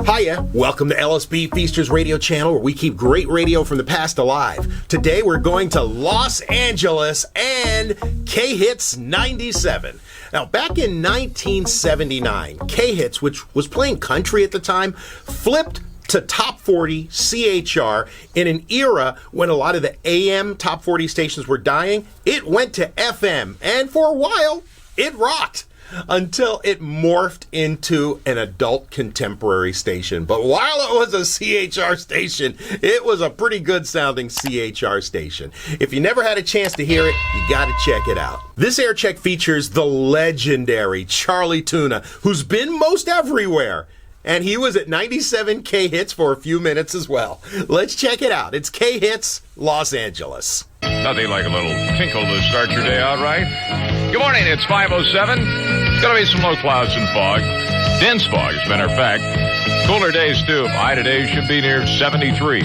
Hiya, welcome to LSB Feasters Radio Channel, where we keep great radio from the past alive. Today we're going to Los Angeles and K-Hits 97. Now, back in 1979, K-Hits, which was playing country at the time, flipped to top 40 CHR in an era when a lot of the AM top 40 stations were dying. It went to FM, and for a while, it rocked until it morphed into an adult contemporary station. But while it was a CHR station, it was a pretty good sounding CHR station. If you never had a chance to hear it, you gotta check it out. This air check features the legendary Charlie Tuna, who's been most everywhere. And he was at 97 K-Hits for a few minutes as well. Let's check it out. It's K-Hits Los Angeles. Nothing like a little tinkle to start your day out, right? Good morning, it's 5:07. It's going to be some low clouds and fog. Dense fog, as a matter of fact. Cooler days, too. High today should be near 73.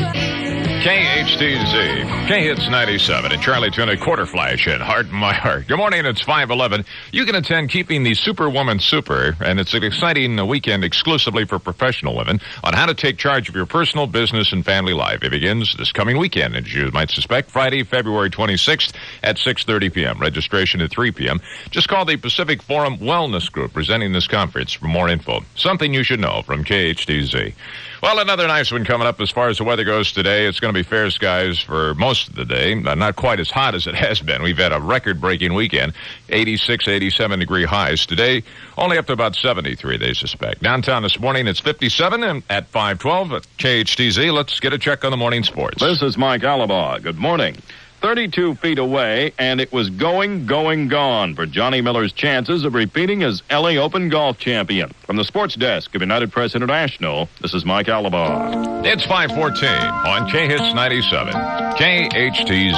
KHTZ K-Hits 97 and Charlie Tuna Quarter Flash at Heart in My Heart. Good morning, it's 5:11. You can attend Keeping the Superwoman Super, and it's an exciting weekend exclusively for professional women on how to take charge of your personal, business, and family life. It begins this coming weekend, as you might suspect, Friday, February 26th at 6:30 p.m. Registration at 3 p.m. Just call the Pacific Forum Wellness Group presenting this conference for more info. Something you should know from KHTZ. Well, another nice one coming up as far as the weather goes today. It's going to be fair skies for most of the day. Not quite as hot as it has been. We've had a record-breaking weekend, 86, 87-degree highs. Today, only up to about 73, they suspect. Downtown this morning, it's 57, and at 5:12 at KHTZ, let's get a check on the morning sports. This is Mike Alibaugh. Good morning. 32 feet away, and it was gone for Johnny Miller's chances of repeating as LA Open golf champion. From the sports desk of United Press International, this is Mike Alibaugh. It's 5:14 on K-Hits 97, KHTZ.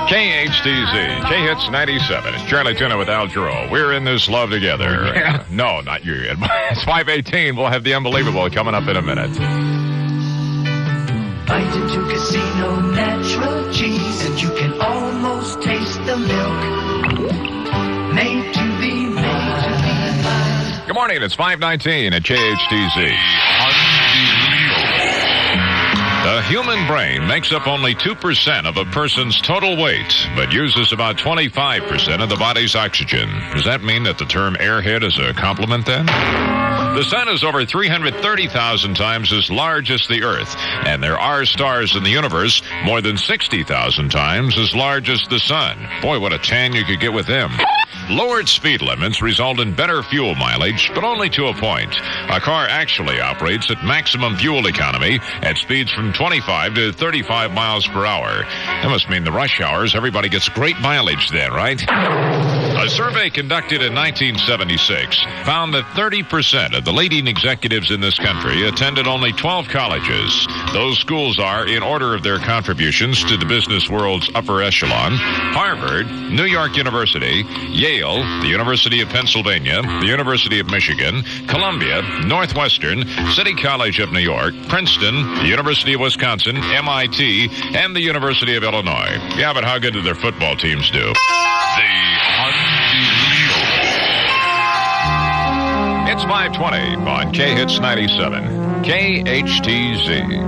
KHTZ, K-Hits 97. It's Charlie Tuna with Al Giro. We're in this love together. Yeah. No, not you yet. It's 5:18. We'll have the unbelievable coming up in a minute. Bite into casino natural cheese, and you can almost taste the milk. Made to be. Good morning, it's 5:19 at KHTZ. The human brain makes up only 2% of a person's total weight, but uses about 25% of the body's oxygen. Does that mean that the term airhead is a compliment then? The sun is over 330,000 times as large as the Earth, and there are stars in the universe more than 60,000 times as large as the sun. Boy, what a tan you could get with them. Lowered speed limits result in better fuel mileage, but only to a point. A car actually operates at maximum fuel economy at speeds from 25 to 35 miles per hour. That must mean the rush hours, everybody gets great mileage then, right? A survey conducted in 1976 found that 30% of the leading executives in this country attended only 12 colleges. Those schools are, in order of their contributions to the business world's upper echelon: Harvard, New York University, Yale, the University of Pennsylvania, the University of Michigan, Columbia, Northwestern, City College of New York, Princeton, the University of Wisconsin, MIT, and the University of Illinois. Yeah, but how good do their football teams do? It's 5:20 on K-Hits 97, KHTZ.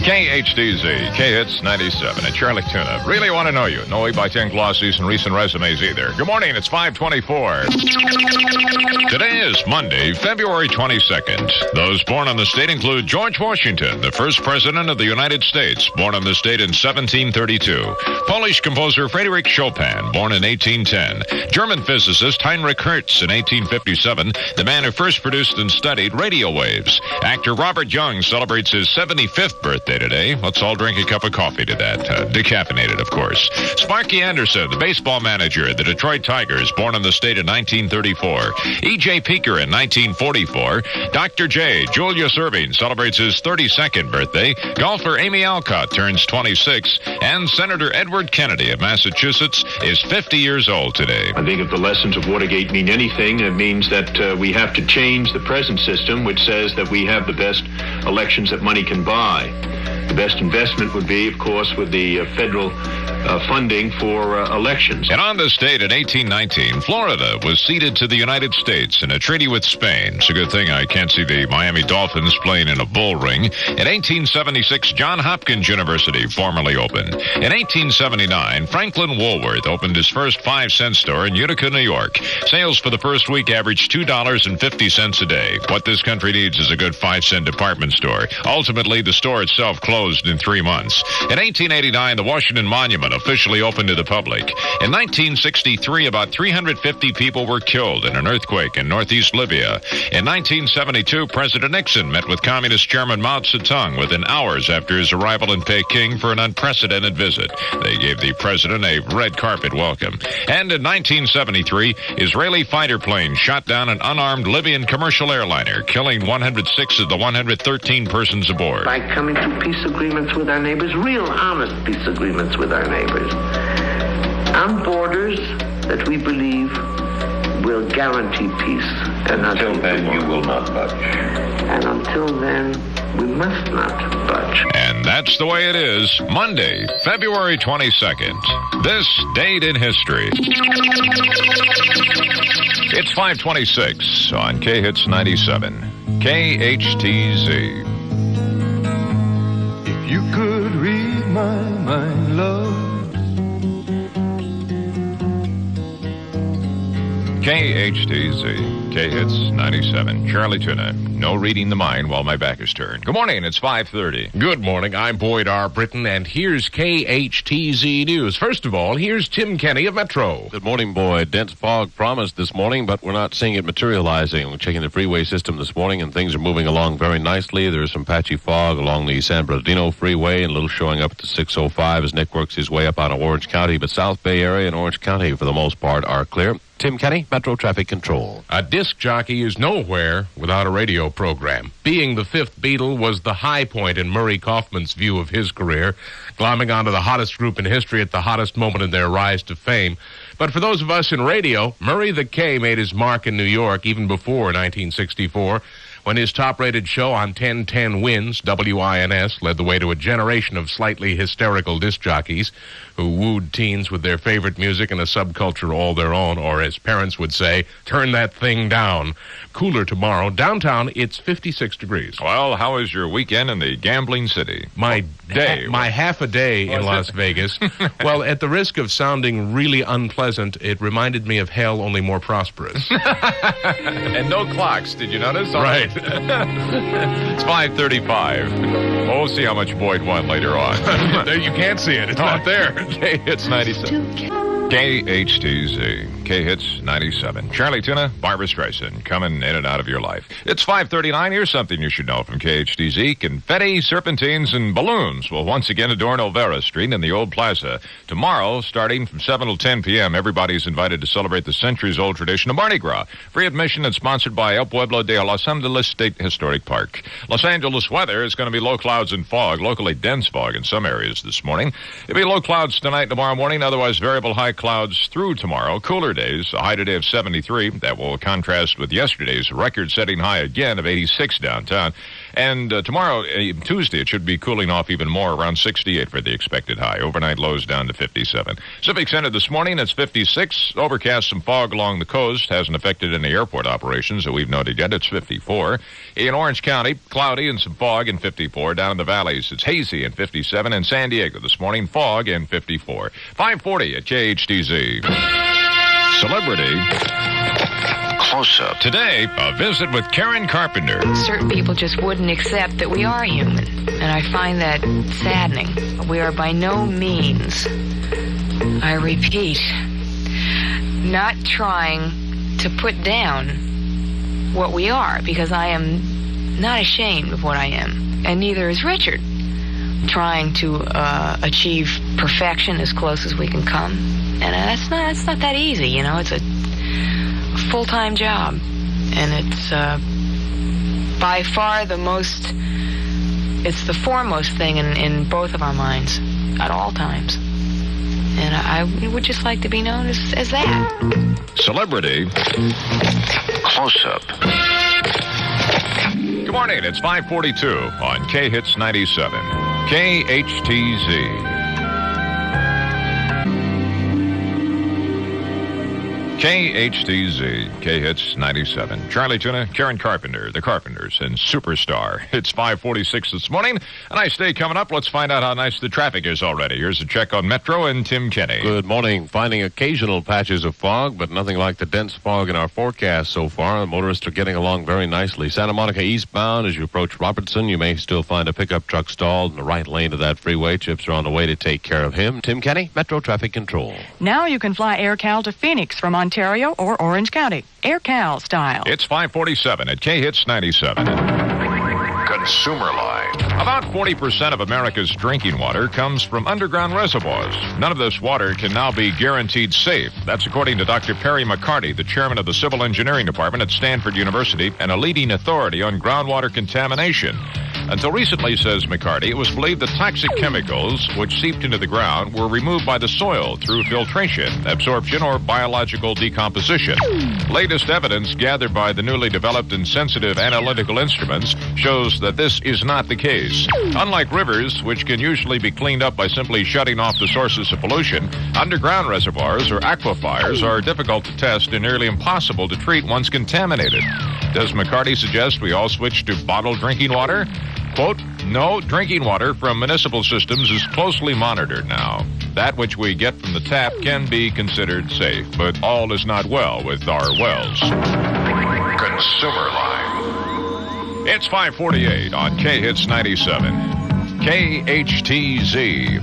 KHTZ, K-Hits 97, and Charlie Tuna. Really want to know you. No 8x10 glossies and recent resumes either. Good morning, it's 5:24. Today is Monday, February 22nd. Those born on the state include George Washington, the first president of the United States, born on the state in 1732. Polish composer Frédéric Chopin, born in 1810. German physicist Heinrich Hertz in 1857, the man who first produced and studied radio waves. Actor Robert Young celebrates his 75th birthday today. Let's all drink a cup of coffee to that. Decaffeinated, of course. Sparky Anderson, the baseball manager of the Detroit Tigers, born in the state in 1934. E.J. Peeker in 1944. Dr. J. Julius Erving celebrates his 32nd birthday. Golfer Amy Alcott turns 26. And Senator Edward Kennedy of Massachusetts is 50 years old today. I think if the lessons of Watergate mean anything, it means that we have to change the present system, which says that we have the best elections that money can buy. The best investment would be, of course, with the federal funding for elections. And on this date in 1819, Florida was ceded to the United States in a treaty with Spain. It's a good thing I can't see the Miami Dolphins playing in a bull ring. In 1876, Johns Hopkins University formally opened. In 1879, Franklin Woolworth opened his first 5-cent store in Utica, New York. Sales for the first week averaged $2.50 a day. What this country needs is a good 5-cent department store. Ultimately, the store itself closed in 3 months. In 1889, the Washington Monument officially opened to the public. In 1963, about 350 people were killed in an earthquake in northeast Libya. In 1972, President Nixon met with Communist Chairman Mao Zedong within hours after his arrival in Peking for an unprecedented visit. They gave the president a red carpet welcome. And in 1973, Israeli fighter planes shot down an unarmed Libyan commercial airliner, killing 106 of the 113 persons aboard. By coming to peace agreements with our neighbors, real honest peace agreements with our neighbors, on borders that we believe will guarantee peace. And until then, you will not budge. And until then, we must not budge. And that's the way it is. Monday, February 22nd. This date in history. It's 5:26 on K-Hits 97. KHTZ. If you could read my mind, love. KHTZ, K-Hits 97. Charlie Tuna. No reading the mind while my back is turned. Good morning, it's 5:30. Good morning, I'm Boyd R. Britton, and here's KHTZ News. First of all, here's Tim Kenny of Metro. Good morning, Boyd. Dense fog promised this morning, but we're not seeing it materializing. We're checking the freeway system this morning, and things are moving along very nicely. There's some patchy fog along the San Bernardino Freeway, and a little showing up at the 605 as Nick works his way up out of Orange County, but South Bay area and Orange County, for the most part, are clear. Tim Kenny, Metro Traffic Control. A disc jockey is nowhere without a radio program. Being the fifth Beatle was the high point in Murray Kaufman's view of his career, glomming onto the hottest group in history at the hottest moment in their rise to fame. But for those of us in radio, Murray the K made his mark in New York even before 1964, when his top-rated show on 1010 Wins, WINS, led the way to a generation of slightly hysterical disc jockeys who wooed teens with their favorite music and a subculture all their own, or as parents would say, turn that thing down. Cooler tomorrow. Downtown, it's 56 degrees. Well, how was your weekend in the gambling city? My half a day in Las Vegas. Well, at the risk of sounding really unpleasant, it reminded me of hell, only more prosperous. And no clocks, did you notice? Right. It's 5:35. We'll see how much Boyd won later on. You can't see it. It's not there. K-Hits 97. KHTZ, K-Hits 97. Charlie Tuna, Barbara Streisand, coming in and out of your life. It's 5:39. Here's something you should know from KHTZ. Confetti, serpentines, and balloons will once again adorn Olvera Street in the Old Plaza. Tomorrow, starting from 7 till 10 p.m., everybody's invited to celebrate the centuries-old tradition of Mardi Gras. Free admission and sponsored by El Pueblo de Los Angeles State Historic Park. Los Angeles weather is going to be low clouds and fog, locally dense fog in some areas this morning. It'll be low clouds tonight and tomorrow morning, otherwise variable high clouds through tomorrow. Cooler days, a high today of 73. That will contrast with yesterday's record-setting high again of 86 downtown. And tomorrow, Tuesday, it should be cooling off even more, around 68 for the expected high. Overnight lows down to 57. Civic Center this morning, it's 56. Overcast, some fog along the coast. Hasn't affected any airport operations that we've noted yet. It's 54. In Orange County, cloudy and some fog in 54. Down in the valleys, it's hazy in 57. In San Diego this morning, fog in 54. 5:40 at KHTZ. Celebrity Close-Up. Today, a visit with Karen Carpenter. Certain people just wouldn't accept that we are human, and I find that saddening. We are by no means, I repeat, not trying to put down what we are, because I am not ashamed of what I am, and neither is Richard. Trying to achieve perfection as close as we can come, and it's not that easy, you know. It's a full-time job, and it's by far it's the foremost thing in both of our minds at all times, and I would just like to be known as that. Celebrity Close-Up. Good morning, it's 5:42 on K-Hits 97. KHTZ. KHTZ K-Hits 97. Charlie Tuna, Karen Carpenter, The Carpenters, and Superstar. It's 5:46 this morning. A nice day coming up. Let's find out how nice the traffic is already. Here's a check on Metro and Tim Kenny. Good morning. Finding occasional patches of fog, but nothing like the dense fog in our forecast so far. The motorists are getting along very nicely. Santa Monica eastbound, as you approach Robertson, you may still find a pickup truck stalled in the right lane of that freeway. Chips are on the way to take care of him. Tim Kenny, Metro Traffic Control. Now you can fly AirCal to Phoenix from Ontario or Orange County. AirCal style. It's 5:47 at K-Hits 97. Consumer Line. About 40% of America's drinking water comes from underground reservoirs. None of this water can now be guaranteed safe. That's according to Dr. Perry McCarty, the chairman of the Civil Engineering Department at Stanford University and a leading authority on groundwater contamination. Until recently, says McCarty, it was believed that toxic chemicals which seeped into the ground were removed by the soil through filtration, absorption, or biological decomposition. Latest evidence gathered by the newly developed and sensitive analytical instruments shows that this is not the case. Unlike rivers, which can usually be cleaned up by simply shutting off the sources of pollution, underground reservoirs or aquifers are difficult to test and nearly impossible to treat once contaminated. Does McCarty suggest we all switch to bottled drinking water? Quote, no, drinking water from municipal systems is closely monitored now. That which we get from the tap can be considered safe, but all is not well with our wells. Consumer Line. It's 5:48 on K-Hits 97. KHTZ.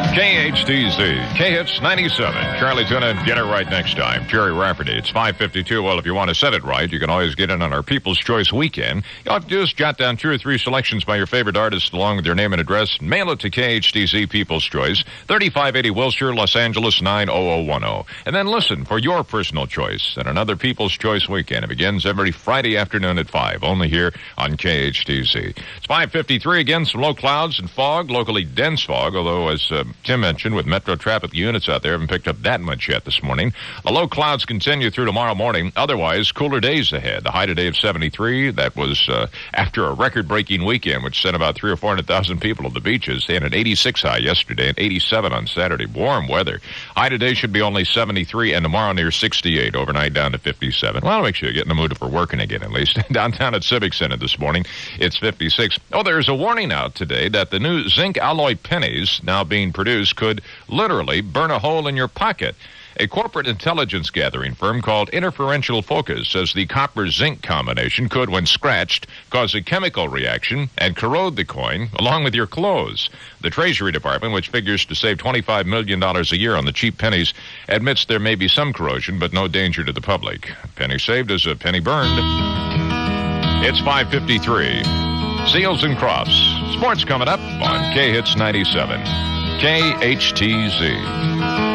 KHTZ, K-Hits 97. Charlie Tuna, get it right next time. Jerry Rafferty, it's 5:52. Well, if you want to set it right, you can always get in on our People's Choice Weekend. All you have to do is jot down 2 or 3 selections by your favorite artist along with your name and address. Mail it to KHTZ People's Choice, 3580 Wilshire, Los Angeles, 90010. And then listen for your personal choice at another People's Choice Weekend. It begins every Friday afternoon at 5, only here on KHTZ. It's 5:53 again, some low clouds and fog, locally dense fog, although as Tim mentioned, with Metro traffic units out there, haven't picked up that much yet this morning. The low clouds continue through tomorrow morning. Otherwise, cooler days ahead. The high today of 73. That was after a record-breaking weekend, which sent about 300,000 or 400,000 people to the beaches. They had an 86 high yesterday and 87 on Saturday. Warm weather. High today should be only 73, and tomorrow near 68. Overnight down to 57. Well, make sure you get in the mood for working again, at least. Downtown at Civic Center this morning, it's 56. Oh, there's a warning out today that the new zinc alloy pennies now being produced could literally burn a hole in your pocket. A corporate intelligence gathering firm called Interferential Focus says the copper-zinc combination could, when scratched, cause a chemical reaction and corrode the coin along with your clothes. The Treasury Department, which figures to save $25 million a year on the cheap pennies, admits there may be some corrosion but no danger to the public. A penny saved is a penny burned. It's 5:53. Seals and Crofts. Sports coming up on K-Hits 97. KHTZ.